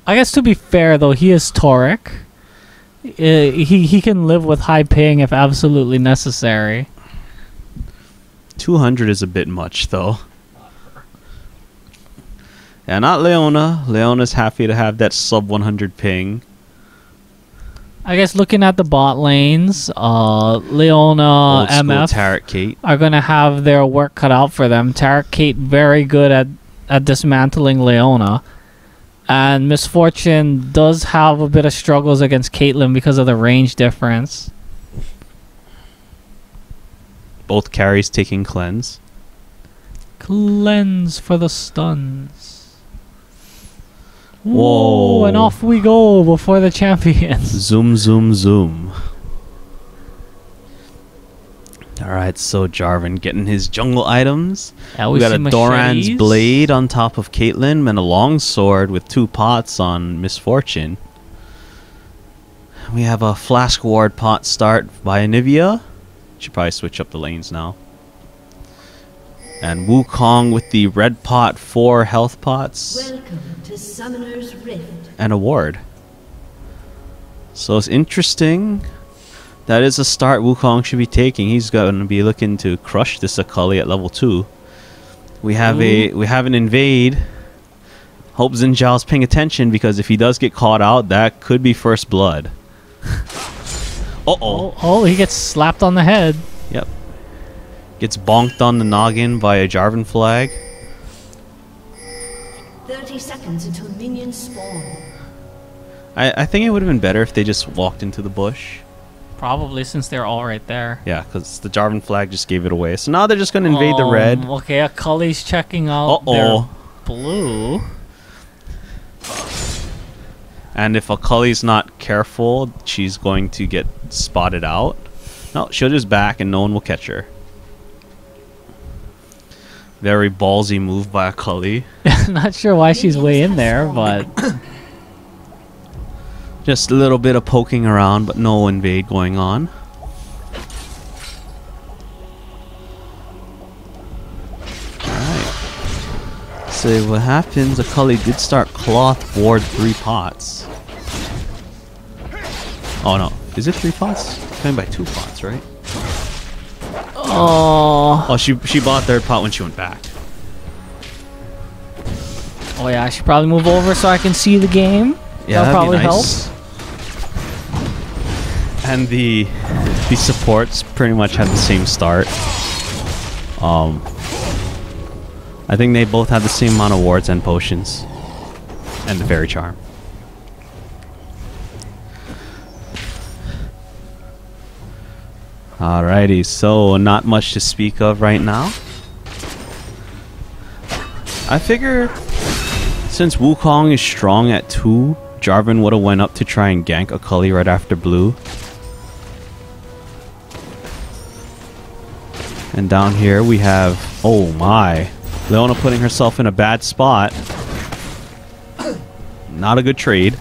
I guess to be fair though, he is Toric. He can live with high ping if absolutely necessary. 200 is a bit much though. Yeah, not Leona. Leona's happy to have that sub 100 ping. I guess looking at the bot lanes, Leona, MF Tarot Kate are going to have their work cut out for them. Tarot Kate very good at dismantling Leona. And Misfortune does have a bit of struggles against Caitlyn because of the range difference. Both carries taking cleanse. Cleanse for the stuns. Whoa, and off we go before the champions. Zoom, zoom, zoom. Alright, so Jarvan getting his jungle items. Yeah, we got a Doran's blade on top of Caitlyn and a long sword with 2 pots on Misfortune. We have a flask ward pot start by Anivia. Should probably switch up the lanes now. And Wukong with the red pot, 4 health pots. Welcome to Summoner's Rift. And a ward. So it's interesting. That is a start Wukong should be taking. He's going to be looking to crush this Akali at level 2. We have an invade. Hope Xin Zhao's paying attention because if he does get caught out, that could be first blood. Oh, he gets slapped on the head. Yep. Gets bonked on the noggin by a Jarvan flag. 30 seconds until minions spawn. I think it would have been better if they just walked into the bush. Probably, since they're all right there. Yeah, because the Jarvan flag just gave it away. So now they're just going to invade the red. Okay, Akali's checking out their blue. And if Akali's not careful, she's going to get spotted out. No, she'll just back and no one will catch her. Very ballsy move by Akali. Not sure why she's way in there, but... Just a little bit of poking around, but no invade going on. Alright. So what happens, Akali did start cloth ward 3 pots. Oh no, is it 3 pots? It's going by 2 pots, right? Oh, she bought 3rd pot when she went back. Oh yeah, I should probably move over so I can see the game. Yeah, that'll probably help. And the supports pretty much had the same start. I think they both had the same amount of wards and potions. And the fairy charm. Alrighty, so not much to speak of right now. I figure since Wukong is strong at 2, Jarvan would have went up to try and gank Akali right after blue. And down here we have, oh my, Leona putting herself in a bad spot. Not a good trade.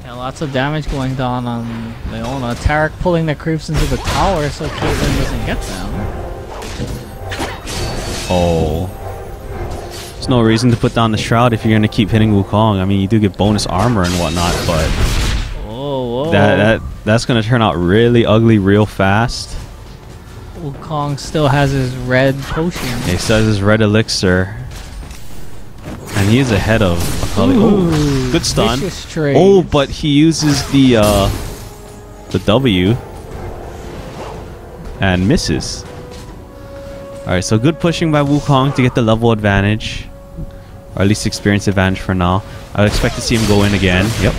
Yeah, lots of damage going down on Leona. Tarek pulling the creeps into the tower so Caitlyn doesn't get them. Oh. There's no reason to put down the Shroud if you're going to keep hitting Wukong. I mean, you do get bonus armor and whatnot, but... Whoa. That's going to turn out really ugly real fast. Wukong still has his red potion. He still has his red elixir. And he is ahead of Akali. Oh, good stun. Oh, but he uses the W. And misses. Alright, so good pushing by Wukong to get the level advantage. Or at least experience advantage for now. I would expect to see him go in again. Yep.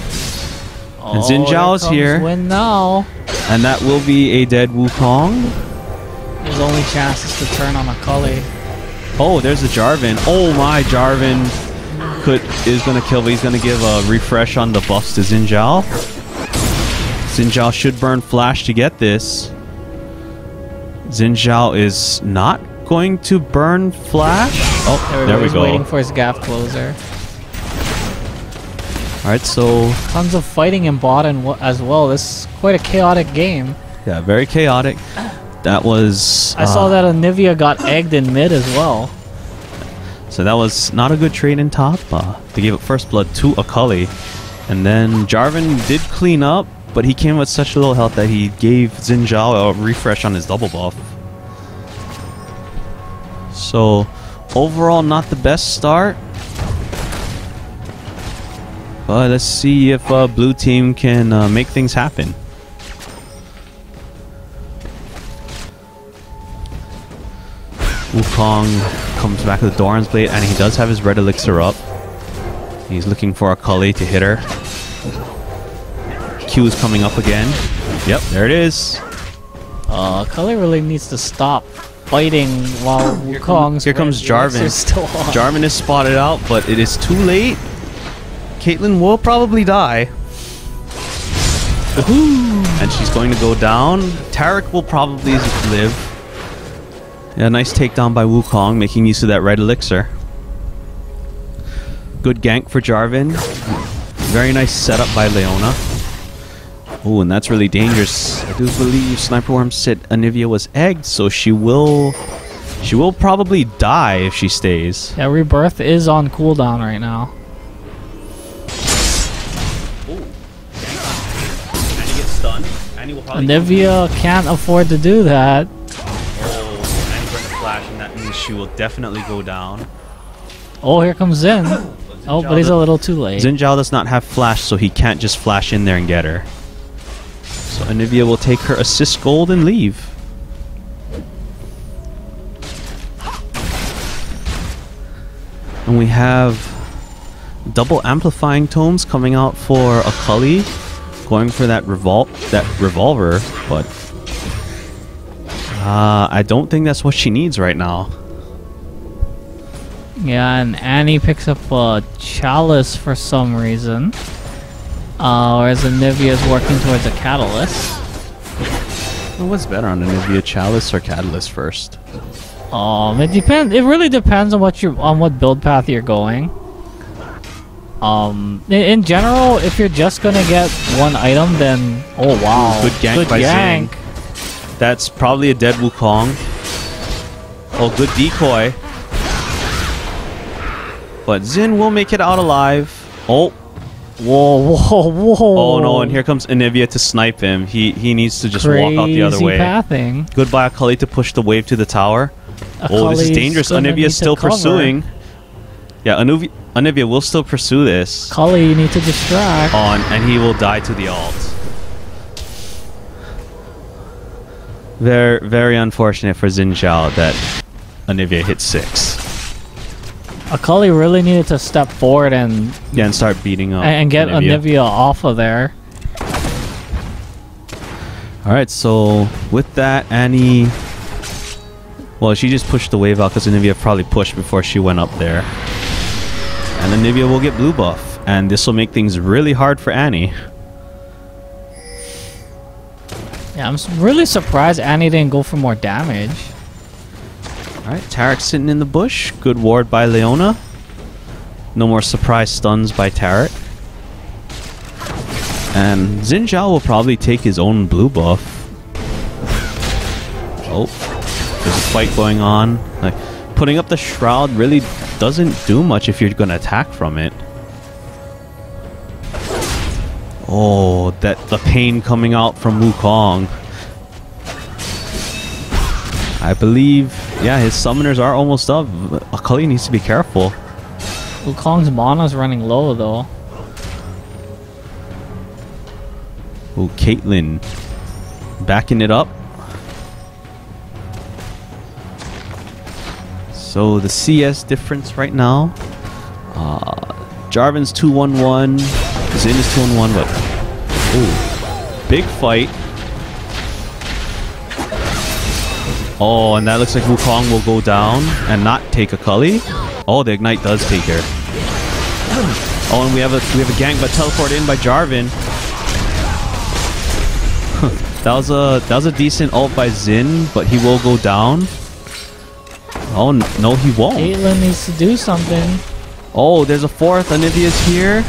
Oh, and Xin Zhao is here. Win now. And that will be a dead Wukong. His only chance is to turn on Akali. Oh, there's the Jarvan. Oh my, Jarvan is going to kill, but he's going to give a refresh on the buffs to Xin Zhao. Xin Zhao should burn flash to get this. Xin Zhao is not going to burn flash. Oh, there we go. Waiting for his gap closer. Alright, so... Tons of fighting in bot as well. This is quite a chaotic game. Yeah, very chaotic. That was... I saw that Anivia got egged in mid as well. So that was not a good trade in top. They gave up first blood to Akali. And then Jarvan did clean up, but he came with such little health that he gave Xin Zhao a refresh on his double buff. So overall, not the best start. But let's see if blue team can make things happen. Wukong comes back with the Doran's Blade, and he does have his red elixir up. He's looking for Akali to hit her. Q is coming up again. Yep, there it is. Akali really needs to stop fighting while Wukong's here comes Jarvan. Still on. Jarvan is spotted out, but it is too late. Caitlyn will probably die. And she's going to go down. Taric will probably live. Yeah, nice takedown by Wukong, making use of that red elixir. Good gank for Jarvan. Very nice setup by Leona. Oh, and that's really dangerous. I do believe sniperworm said Anivia was egged, so she will probably die if she stays. Yeah, Rebirth is on cooldown right now. Annie gets stunned. Annie will probably Anivia can't afford to do that. Oh, Annie's going to flash, and that means she will definitely go down. Oh, here comes Xin. Oh, but he's a little too late. Xin Zhao does not have flash, so he can't just flash in there and get her. So Anivia will take her assist gold and leave. And we have double amplifying tomes coming out for Akali, going for that revolver, but I don't think that's what she needs right now. Yeah, and Annie picks up a chalice for some reason. Whereas Anivia is working towards a catalyst. Well, what's better on Anivia, chalice or catalyst first? It depends. It really depends on what build path you're going. In general, if you're just gonna get one item, then oh wow, good gank by Zing. That's probably a dead Wukong. Oh, good decoy. But Xin will make it out alive. Oh. Whoa. Oh no, and here comes Anivia to snipe him. He needs to just walk out the other way. Pathing. Goodbye Akali to push the wave to the tower. Oh, this is dangerous. Anivia is still pursuing. Yeah, Anivia will still pursue this. Akali, you need to distract. And he will die to the ult. Very, very unfortunate for Xin Zhao that Anivia hit 6. Akali really needed to step forward and start beating up and get Anivia off of there. Alright, so with that, Annie... Well, she just pushed the wave out because Anivia probably pushed before she went up there. And Anivia will get blue buff. And this will make things really hard for Annie. Yeah, I'm really surprised Annie didn't go for more damage. Alright, Taric sitting in the bush. Good ward by Leona. No more surprise stuns by Taric. And Xin Zhao will probably take his own blue buff. Oh, there's a fight going on. Like, putting up the shroud really doesn't do much if you're going to attack from it. Oh, the pain coming out from Wukong. I believe, yeah, his summoners are almost up. Akali needs to be careful. Wukong's mana's running low, though. Oh, Caitlyn backing it up. So the CS difference right now. Jarvan's 2-1-1. Xin is 2-1-1, but... Ooh, big fight. Oh, and that looks like Wukong will go down and not take Akali. Oh, the ignite does take her. Oh, and we have a gank, but teleport in by Jarvan. that was a decent ult by Xin, but he will go down. Oh no, he won't. Caitlyn needs to do something. Oh, there's a fourth. Anivia's here.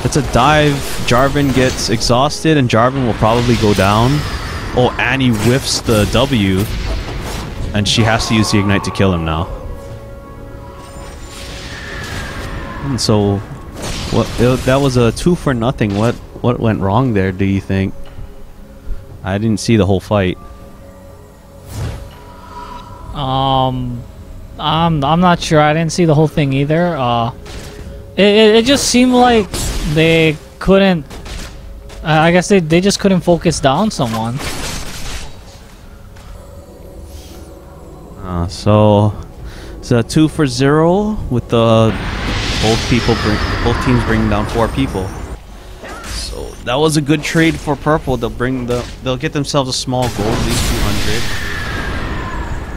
It's a dive. Jarvan gets exhausted, and Jarvan will probably go down. Oh, Annie whiffs the W. And she has to use the ignite to kill him now. So, that was a 2 for nothing. What went wrong there? Do you think? I didn't see the whole fight. I'm not sure. I didn't see the whole thing either. It just seemed like they couldn't. I guess they just couldn't focus down someone. So it's a 2 for 0 with the both teams bringing down 4 people. So that was a good trade for purple. They'll get themselves a small gold, at least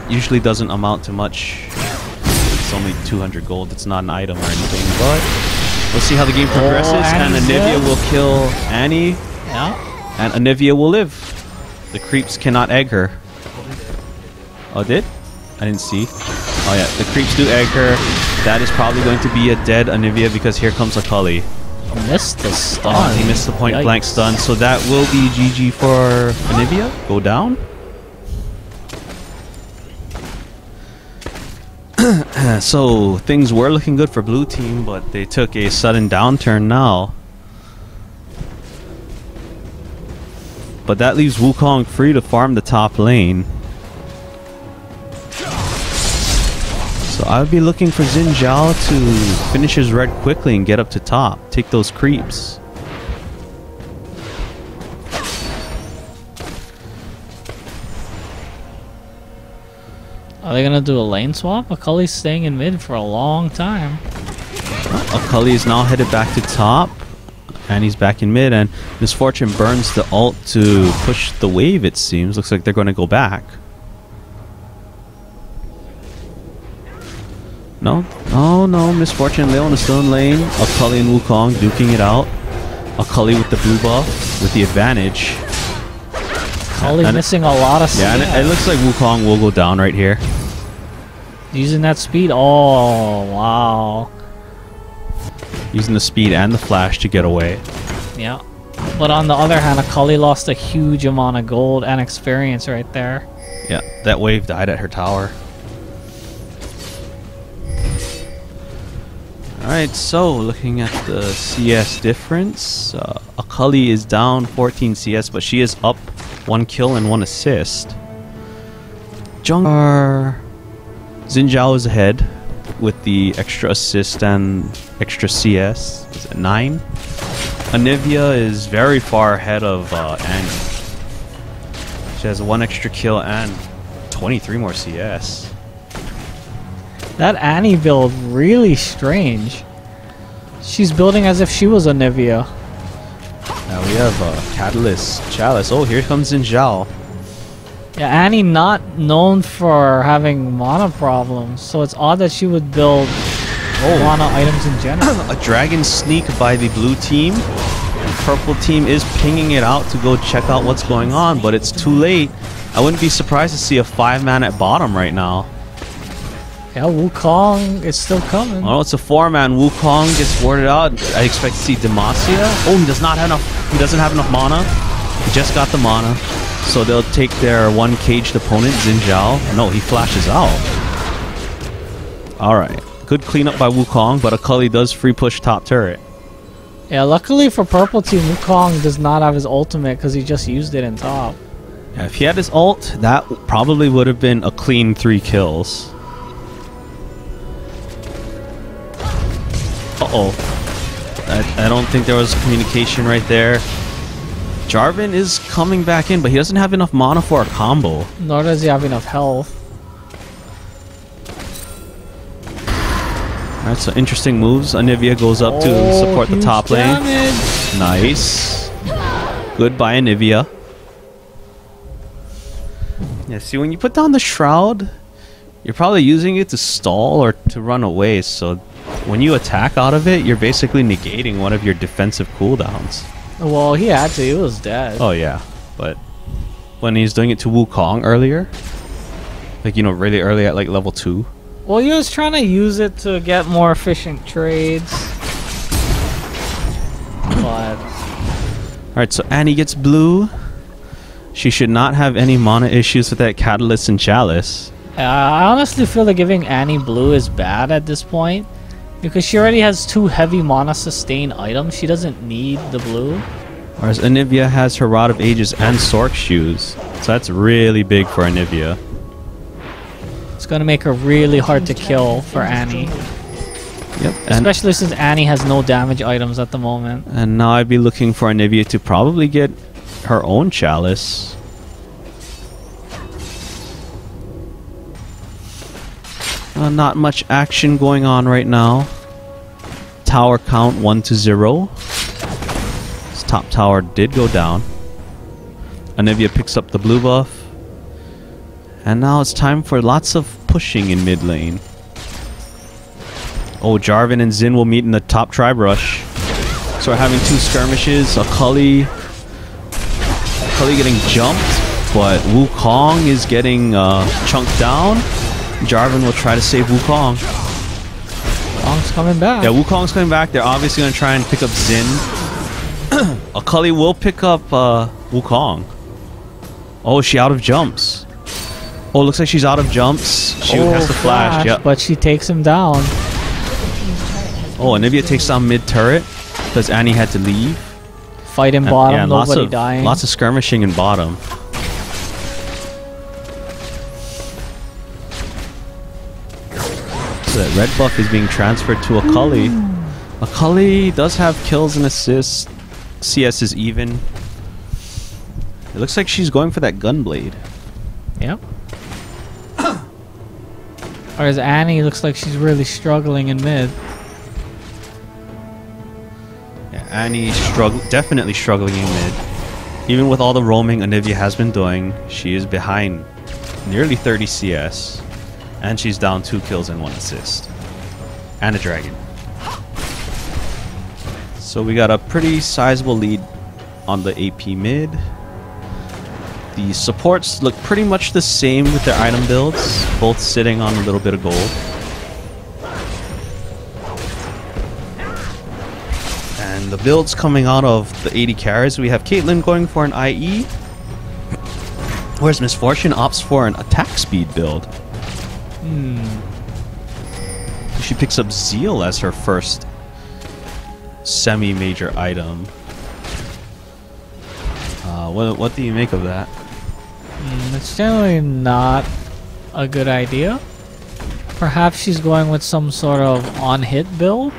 200. Usually doesn't amount to much. It's only 200 gold. It's not an item or anything, but we'll see how the game progresses. And Anivia will kill Annie. Yeah. And Anivia will live. The creeps cannot egg her. Oh, did? I didn't see. Oh yeah, the creeps do egg her. That is probably going to be a dead Anivia because here comes Akali. Missed the stun. Oh, he missed the point blank stun. So that will be GG for Anivia. Go down. So things were looking good for blue team, but they took a sudden downturn now. But that leaves Wukong free to farm the top lane. So I would be looking for Xin Zhao to finish his red quickly and get up to top. Take those creeps. Are they gonna do a lane swap? Akali's staying in mid for a long time. Akali is now headed back to top. And he's back in mid, and Misfortune burns the ult to push the wave, it seems. Looks like they're going to go back. No. Oh, no. Misfortune and Leon is still in lane. Akali and Wukong duking it out. Akali with the blue buff, with the advantage. Akali's missing a lot of speed. Yeah, and it looks like Wukong will go down right here. Using that speed. Oh, wow. Using the speed and the flash to get away. Yeah. But on the other hand, Akali lost a huge amount of gold and experience right there. Yeah, that wave died at her tower. Alright, so looking at the CS difference, Akali is down 14 CS, but she is up 1 kill and 1 assist. Xin Zhao is ahead with the extra assist and extra CS. Is it 9? Anivia is very far ahead of Annie. She has 1 extra kill and 23 more CS. That Annie build really strange. She's building as if she was Anivia. Now we have Catalyst, Chalice. Oh, here comes Xin Zhao. Yeah, Annie not known for having mana problems, so it's odd that she would build mana items in general. A dragon sneak by the blue team. The purple team is pinging it out to go check out what's going on, but it's too late. I wouldn't be surprised to see a 5-man at bottom right now. Yeah, Wukong is still coming. Oh, it's a 4-man. Wukong gets warded out. I expect to see Demacia. Oh, he does not have enough. He doesn't have enough mana. He just got the mana. So they'll take their 1 caged opponent, Xin Zhao. No, he flashes out. Alright. Good cleanup by Wukong, but Akali does free push top turret. Yeah, luckily for purple team, Wukong does not have his ultimate because he just used it in top. Yeah, if he had his ult, that probably would have been a clean 3 kills. Uh-oh. I don't think there was communication right there. Jarvan is coming back in, but he doesn't have enough mana for a combo. Nor does he have enough health. Alright, so interesting moves. Anivia goes up to support the top lane. Nice. Good by Anivia. Yeah, see, when you put down the Shroud, you're probably using it to stall or to run away, so when you attack out of it, you're basically negating one of your defensive cooldowns. Well, he had to. He was dead. Oh, yeah. But when he's doing it to Wukong earlier, like, you know, really early at, like, level 2. Well, he was trying to use it to get more efficient trades. But... Alright, so Annie gets blue. She should not have any mana issues with that Catalyst and Chalice. I honestly feel that giving Annie blue is bad at this point. Because she already has 2 heavy mana sustain items. She doesn't need the blue. Whereas Anivia has her Rod of Ages and Sork Shoes. So that's really big for Anivia. It's going to make her really hard to kill for Annie. Yep. Especially since Annie has no damage items at the moment. And now I'd be looking for Anivia to probably get her own Chalice. Not much action going on right now. Tower count 1-0. This top tower did go down. Anivia picks up the blue buff. And now it's time for lots of pushing in mid lane. Oh, Jarvan and Xin will meet in the top tribe rush. So we're having 2 skirmishes. Cully getting jumped, but Wukong is getting chunked down. Jarvan will try to save Wukong. Wukong's coming back. Yeah, Wukong's coming back. They're obviously going to try and pick up Xin. Cully will pick up Wukong. Oh, is she out of jumps? Oh, looks like she's out of jumps. She has to flash. Yep. But she takes him down. Oh, Anivia takes down mid turret because Annie had to leave. Fight in bottom, yeah, nobody dying. Lots of skirmishing in bottom. So that red buff is being transferred to Akali. Akali does have kills and assists. CS is even. It looks like she's going for that Gunblade. Yep. Whereas Annie looks like she's really struggling in mid. Yeah, Annie definitely struggling in mid. Even with all the roaming Anivia has been doing, she is behind nearly 30 CS. And she's down 2 kills and 1 assist. And a dragon. So we got a pretty sizable lead on the AP mid. The supports look pretty much the same with their item builds, both sitting on a little bit of gold. And the builds coming out of the 80 carries, we have Caitlyn going for an IE, whereas Miss Fortune opts for an attack speed build. She picks up Zeal as her first semi-major item. What do you make of that? It's generally not a good idea. Perhaps she's going with some sort of on-hit build.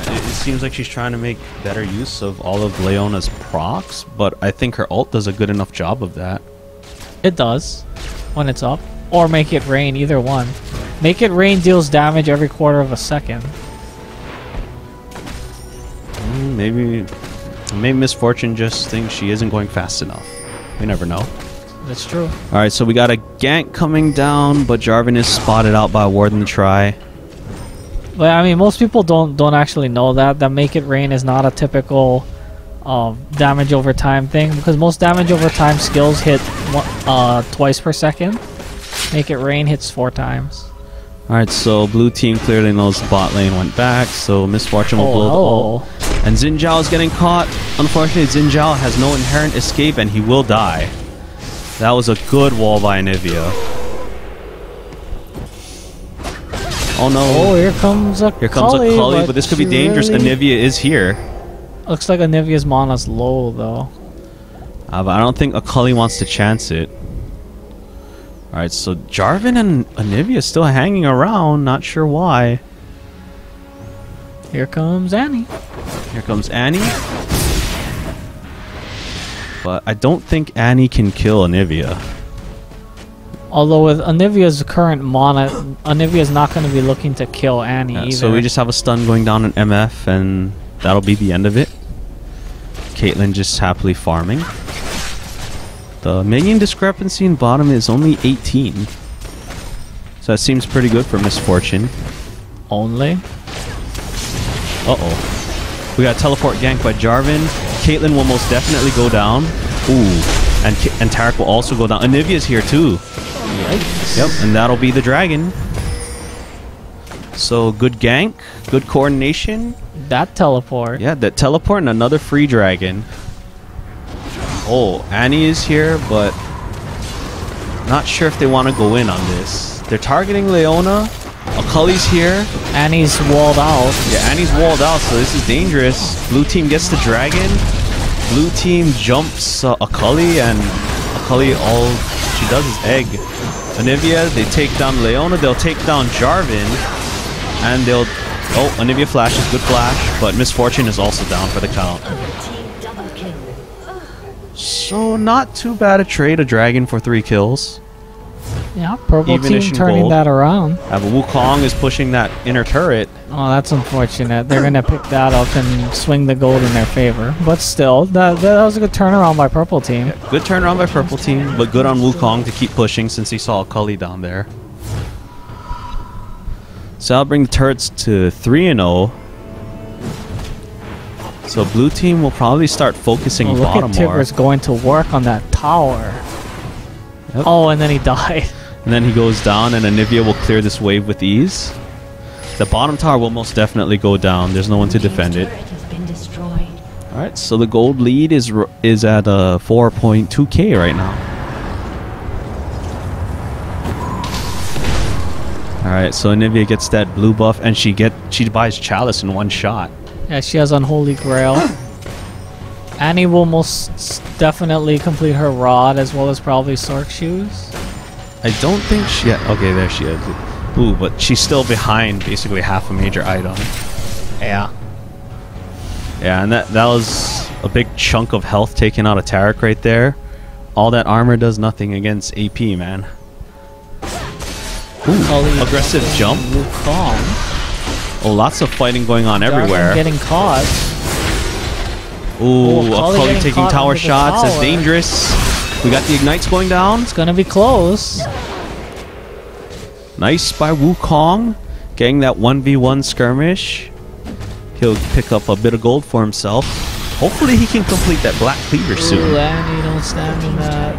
It seems like she's trying to make better use of all of Leona's procs, but I think her ult does a good enough job of that. It does, when it's up. Or Make It Rain, either one. Make It Rain deals damage every quarter of a second. Maybe Miss Fortune just thinks she isn't going fast enough. We never know. That's true. Alright, so we got a gank coming down, but Jarvan is spotted out by Warden Try. But I mean, most people don't actually know that Make It Rain is not a typical damage over time thing, because most damage over time skills hit twice per second. Make It Rain hits 4 times. Alright, so blue team clearly knows bot lane went back, so Miss Fortune will blow the ult. And Xin Zhao is getting caught. Unfortunately, Xin Zhao has no inherent escape and he will die. That was a good wall by Anivia. Oh no. Oh, here comes a Cully, but this could be dangerous. Anivia is here. Looks like Anivia's mana's low though. But I don't think Akali wants to chance it. Alright, so Jarvan and Anivia still hanging around, not sure why. Here comes Annie. Here comes Annie. But I don't think Annie can kill Anivia. Although with Anivia's current mana, Anivia's not going to be looking to kill Annie either. So we just have a stun going down in MF and that'll be the end of it. Caitlyn just happily farming. The minion discrepancy in bottom is only 18. So that seems pretty good for Miss Fortune. Only? Uh-oh. We got teleport gank by Jarvan. Caitlyn will most definitely go down. Ooh. And Tarek will also go down. Anivia's here too. Yikes. Yep, and that'll be the dragon. So good gank, good coordination. That teleport. Yeah, that teleport and another free dragon. Oh, Annie is here, but not sure if they want to go in on this. They're targeting Leona. Cully's here. Annie's walled out. Yeah, Annie's walled out, so this is dangerous. Blue team gets the dragon. Blue team jumps a Cully, and a Cully, all she does is egg. Anivia, they take down Leona, they'll take down Jarvan, and they'll... Oh, Anivia flashes, good flash, but Misfortune is also down for the count. So not too bad a trade, a dragon for 3 kills. Yeah, purple Even-ish team in turning gold. that around. But Wukong is pushing that inner turret. Oh, that's unfortunate. They're gonna pick that up and swing the gold in their favor. But still, that was a good turnaround by purple team. Yeah, good turnaround by purple team, but good on Wukong to keep pushing since he saw a Cully down there. So I'll bring the turrets to 3-0. So blue team will probably start focusing Oh, look bottom at more. Tigris going to work on that tower. Yep. Oh, and then he died. And then he goes down, and Anivia will clear this wave with ease. The bottom tower will most definitely go down. There's no one to defend it. Alright, so the gold lead is at 4.2k right now. Alright, so Anivia gets that blue buff, and she buys Chalice in one shot. Yeah, she has Unholy Grail. Annie will most definitely complete her rod as well as probably Sork Shoes. I don't think she... Okay, there she is. Ooh, but she's still behind basically half a major item. Yeah. Yeah, and that was a big chunk of health taken out of Tarek right there. All that armor does nothing against AP, man. Ooh, aggressive jump. Wukong. Oh, lots of fighting going on everywhere. Getting caught. Ooh, a Cully taking caught tower under the shots. That's tower. dangerous. We got the ignites going down. It's gonna be close. Nice by Wukong. Getting that 1v1 skirmish. He'll pick up a bit of gold for himself. Hopefully he can complete that black cleaver soon. Ooh, Annie, don't stand in that.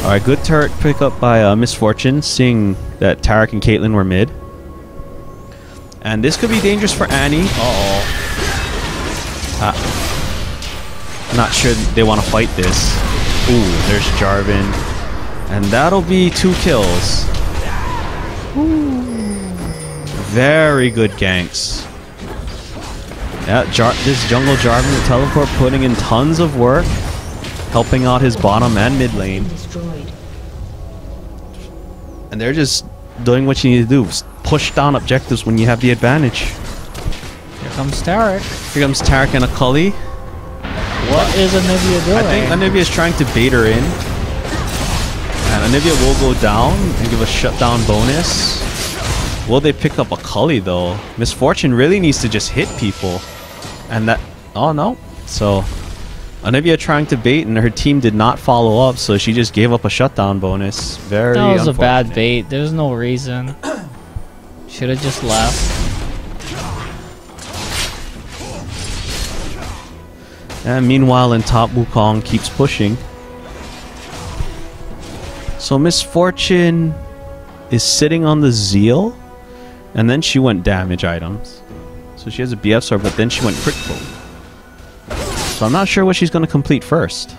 Alright, good turret pick up by Misfortune, seeing that Tarek and Caitlyn were mid. And this could be dangerous for Annie. Not sure they want to fight this. Ooh, there's Jarvan. And that'll be 2 kills. Ooh. Very good ganks. Yeah, this jungle Jarvan with teleport putting in tons of work, helping out his bottom and mid lane. And they're just doing what you need to do. Push down objectives when you have the advantage. Here comes Tarek. Here comes Tarek and a Cully. What is Anivia doing? I think Anivia is trying to bait her in. And Anivia will go down and give a shutdown bonus. Will they pick up a Cully though? Misfortune really needs to just hit people. And that... Oh no. So... Anivia trying to bait and her team did not follow up, so she just gave up a shutdown bonus. Very That was a bad unfortunate. bait. There's no reason. Should have just left. And meanwhile in top, Wukong keeps pushing. So Misfortune is sitting on the Zeal, and then she went damage items. So she has a BF sword, but then she went critical. So I'm not sure what she's going to complete first.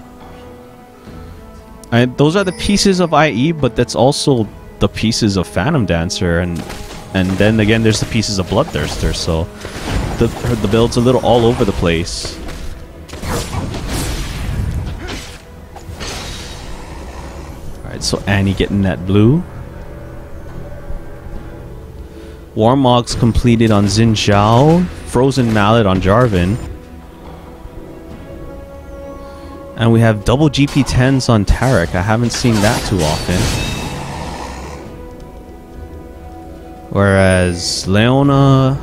Those are the pieces of IE, but that's also the pieces of Phantom Dancer, and then again there's the pieces of Bloodthirster, so the build's a little all over the place. Alright, so Annie getting that blue. Warmog's completed on Xin Zhao. Frozen Mallet on Jarvan. And we have double GP10s on Tarek. I haven't seen that too often. Whereas Leona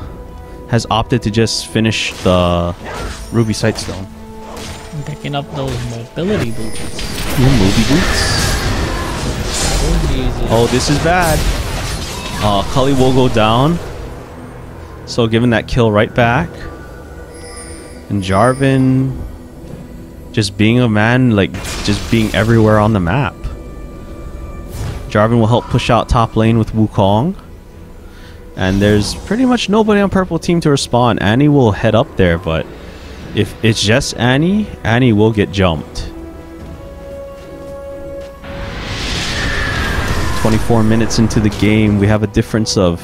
has opted to just finish the Ruby Sightstone. I'm picking up those mobility boots. Ooh, movie boots. Oh, Jesus. Oh, this is bad. Cully will go down. So giving that kill right back. And Jarvan just being a man, like just being everywhere on the map. Jarvan will help push out top lane with Wukong. And there's pretty much nobody on purple team to respond. Annie will head up there, but if it's just Annie, Annie will get jumped. 24 minutes into the game, we have a difference of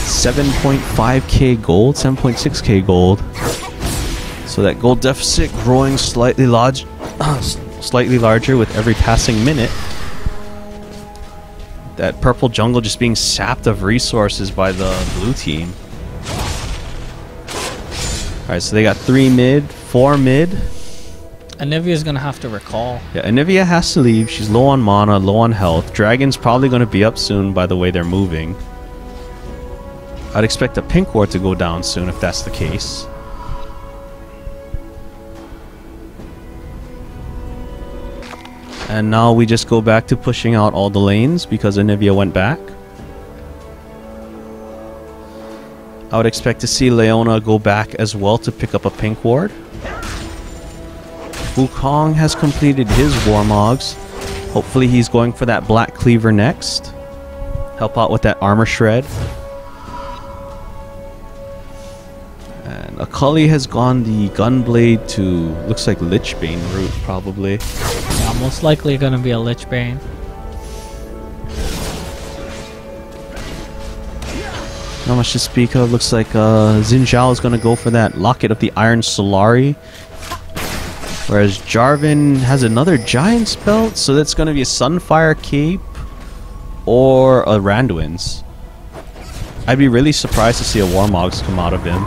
7.5k gold, 7.6k gold. So that gold deficit growing slightly larger with every passing minute. That purple jungle just being sapped of resources by the blue team. Alright, so they got 3 mid, 4 mid. Anivia's gonna have to recall. Yeah, Anivia has to leave. She's low on mana, low on health. Dragon's probably going to be up soon by the way they're moving. I'd expect a pink ward to go down soon if that's the case. And now we just go back to pushing out all the lanes because Anivia went back. I would expect to see Leona go back as well to pick up a pink ward. Wukong has completed his Warmogs. Hopefully he's going for that Black Cleaver next. Help out with that armor shred. And Akali has gone the Gunblade to, looks like Lichbane route probably. Yeah, most likely gonna be a Lich Bane. Not much to speak of. Looks like Xin Zhao is gonna go for that Locket of the Iron Solari. Whereas Jarvan has another Giant's Belt, so that's going to be a Sunfire Cape or a Randuin's. I'd be really surprised to see a Warmogs come out of him.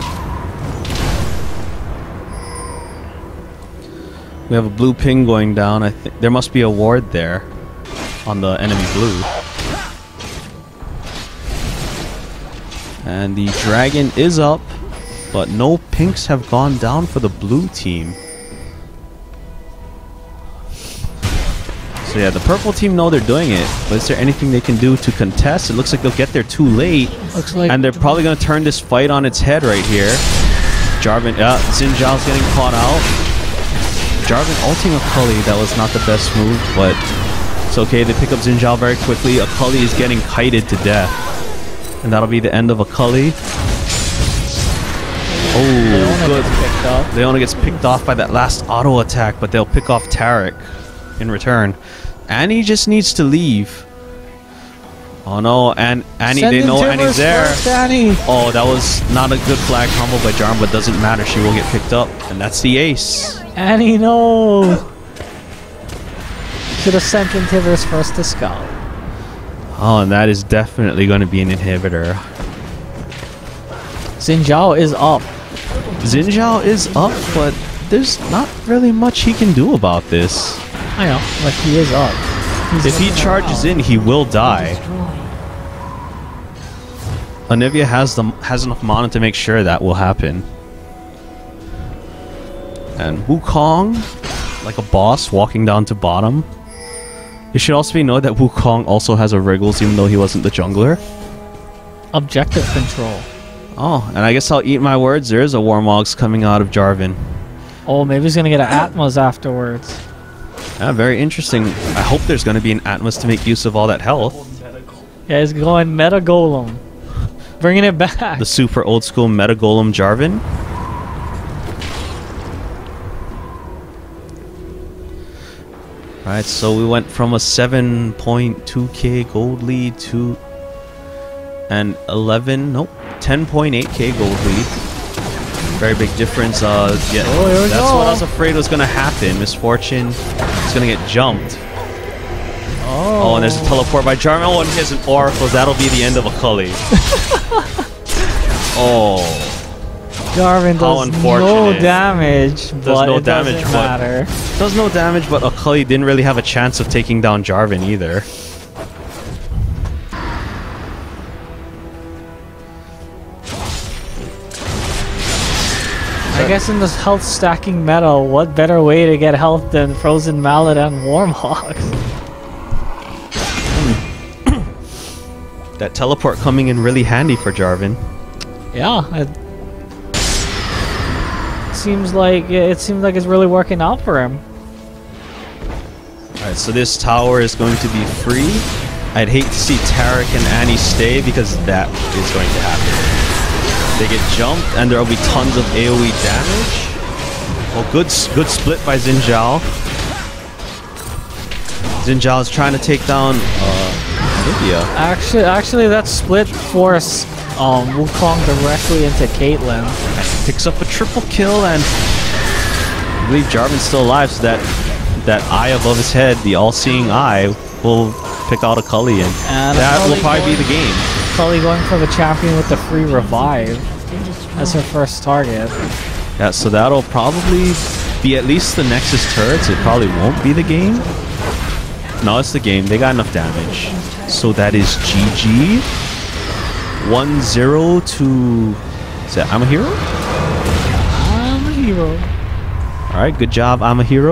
We have a blue ping going down. I think there must be a ward there on the enemy blue. And the dragon is up, but no pinks have gone down for the blue team. So yeah, the purple team know they're doing it, but is there anything they can do to contest? It looks like they'll get there too late. Looks like, and they're probably going to turn this fight on its head right here. Jarvan, Xin Zhao's getting caught out. Jarvan ulting Akali, that was not the best move, but it's okay. They pick up Xin Zhao very quickly. Akali is getting kited to death. And that'll be the end of Akali. Oh, good. Leona gets picked off by that last auto attack, but they'll pick off Taric in return. Annie just needs to leave. Oh no, and Annie, they know Annie's there. Oh, that was not a good flag combo by Jarvan, but doesn't matter. She will get picked up, and that's the ace. Annie, no! Should have sent in Tivers first to scout. Oh, and that is definitely going to be an inhibitor. Xin Zhao is up. Xin Zhao is up, but there's not really much he can do about this. I know, but he is up. If he charges in, he will die. Anivia has enough mana to make sure that will happen. And Wukong, like a boss, walking down to bottom. It should also be noted that Wukong also has a Wriggles, even though he wasn't the jungler. Objective control. Oh, and I guess I'll eat my words. There is a Warmogs coming out of Jarvan. Oh, maybe he's gonna get an Atmos afterwards. Yeah, very interesting. I hope there's going to be an Atmos to make use of all that health. Yeah, he's going Meta Golem. Bringing it back. The super old school Meta Golem Jarvan. Alright, so we went from a 7.2k gold lead to an 10.8k gold lead. Very big difference. Yeah, that's what I was afraid was going to happen. Misfortune is going to get jumped. Oh, and there's a teleport by Jarvan. Oh, and he has an Oracle. That'll be the end of Akali. Oh. Jarvan does no damage, but it doesn't matter. Does no damage, but Akali didn't really have a chance of taking down Jarvan either. I guess in this health stacking meta, what better way to get health than Frozen Mallet and Warmhogs? That teleport coming in really handy for Jarvan. Yeah, it seems like it's really working out for him. Alright, so this tower is going to be free. I'd hate to see Taric and Annie stay because that is going to happen. They get jumped, and there will be tons of AoE damage. Oh, good split by Xin Zhao. Xin Zhao is trying to take down Olivia. Actually, that split force Wukong directly into Caitlyn. Picks up a triple kill, and I believe Jarvan's still alive, so that eye above his head, the all-seeing eye, will pick out a Cully, and that will probably be the game. Cully going for the champion with the free revive as her first target. Yeah, so that'll probably be at least the Nexus turrets. It probably won't be the game. No, it's the game. They got enough damage. So that is GG. 1-0 to... Is that I'm a Hero? I'm a hero. Alright, good job, I'm a Hero.